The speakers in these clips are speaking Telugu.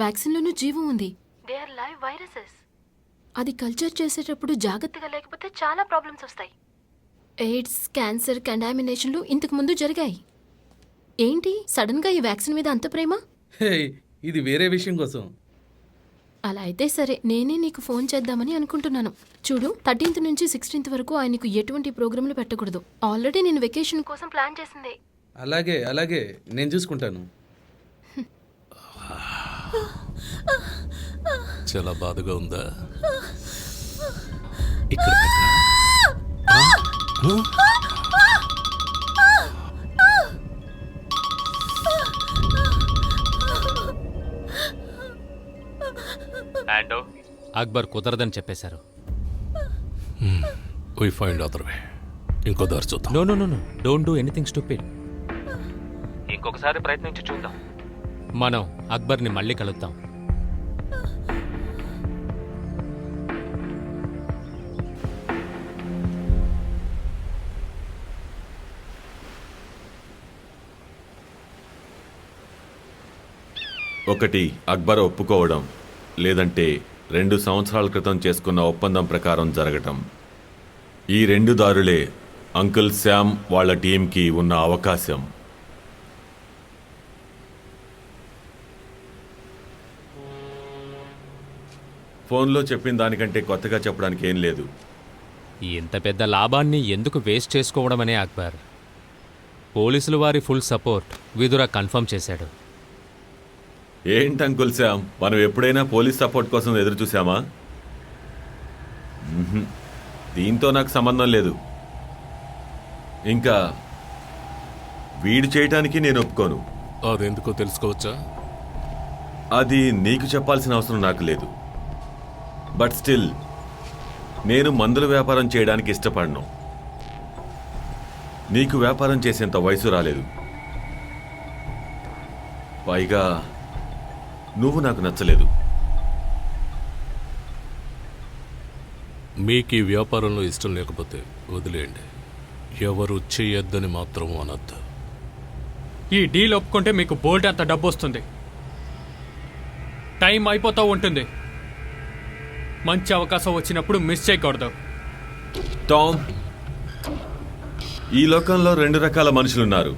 వ్యాక్సిన్లోనూ జీవం ఉంది. They are live viruses. అది కల్చర్ చేసేటప్పుడు జాగ్రత్తగా లేకపోతే చాలా ప్రాబ్లమ్స్ వస్తాయి. ఎయిడ్స్, క్యాన్సర్, కంటామినేషన్లు ఇంతకు ముందు జరిగాయి. ఏంటి సడన్గా ఈ వ్యాక్సిన్ మీద అంత ప్రేమ? హే, ఇది వేరే విషయం కోసం. అలా అయితే సరే, నేనే నీకు ఫోన్ చేద్దామని అనుకుంటున్నాను. చూడు, 13th నుంచి 16th వరకు ఆయనకు ఎటువంటి ప్రోగ్రాంలు పెట్టకూడదు. ఆల్రెడీ నేను వెకేషన్ కోసం ప్లాన్ చేసిందే. అలాగే అలాగే, నేను చూసుకుంటాను. చాలా బాధగా ఉందా? ఇక్కడ అక్బర్ కుదరదని చెప్పేశారు. We find other way. ఇంకో దారి చూద్దాం. No no no no, don't do anything stupid. ఇంకొకసారి ప్రయత్నించి చూద్దాం. మనం అక్బర్ని మళ్ళీ కలుద్దాం. ఒకటి అక్బర్ ఒప్పుకోవడం, లేదంటే 2 సంవత్సరాల క్రితం చేసుకున్న ఒప్పందం ప్రకారం జరగటం. ఈ 2 దారులే అంకుల్ శ్యామ్ వాళ్ళ టీంకి ఉన్న అవకాశం. ఫోన్లో చెప్పిన దానికంటే కొత్తగా చెప్పడానికి ఏం లేదు. ఇంత పెద్ద లాభాన్ని ఎందుకు వేస్ట్ చేసుకోవడమనే అక్బర్. పోలీసులు వారి ఫుల్ సపోర్ట్ విదురా కన్ఫర్మ్ చేశాడు. ఏంటి అంకుల్ శ్యామ్, మనం ఎప్పుడైనా పోలీస్ సపోర్ట్ కోసం ఎదురు చూసామా? దీంతో నాకు సంబంధం లేదు. ఇంకా వీడు చేయటానికి నేను ఒప్పుకోను. అదెందుకో తెలుసుకోవచ్చా? అది నీకు చెప్పాల్సిన అవసరం నాకు లేదు. బట్ స్టిల్, నేను మందుల వ్యాపారం చేయడానికి ఇష్టపడను. నీకు వ్యాపారం చేసేంత వయసు రాలేదు. పైగా నువ్వు నాకు నచ్చలేదు. మీకు ఈ వ్యాపారంలో ఇష్టం లేకపోతే వదిలేయండి. ఎవరు చేయొద్దని మాత్రం అనొద్దు. ఈ డీల్ ఒప్పుకుంటే మీకు బోల్డ్ అంత డబ్బు వస్తుంది. టైం అయిపోతూ ఉంటుంది. మంచి అవకాశం వచ్చినప్పుడు మిస్ చేయకూడదు. టామ్, ఈ లోకంలో 2 రకాల మనుషులున్నారు.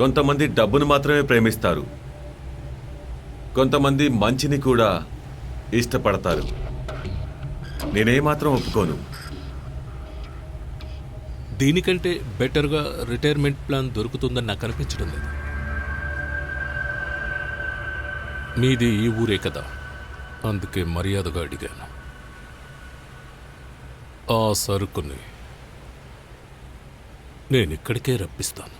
కొంతమంది డబ్బును మాత్రమే ప్రేమిస్తారు, కొంతమంది మంచిని కూడా ఇష్టపడతారు. నేనేమాత్రం ఒప్పుకోను. దీనికంటే బెటర్గా రిటైర్మెంట్ ప్లాన్ దొరుకుతుందని నాకు అనిపించడం లేదు. మీది ఈ ఊరే కదా, అందుకే మర్యాదగా అడిగాను. ఆ సరుకుని నేను ఇక్కడికే రప్పిస్తాను.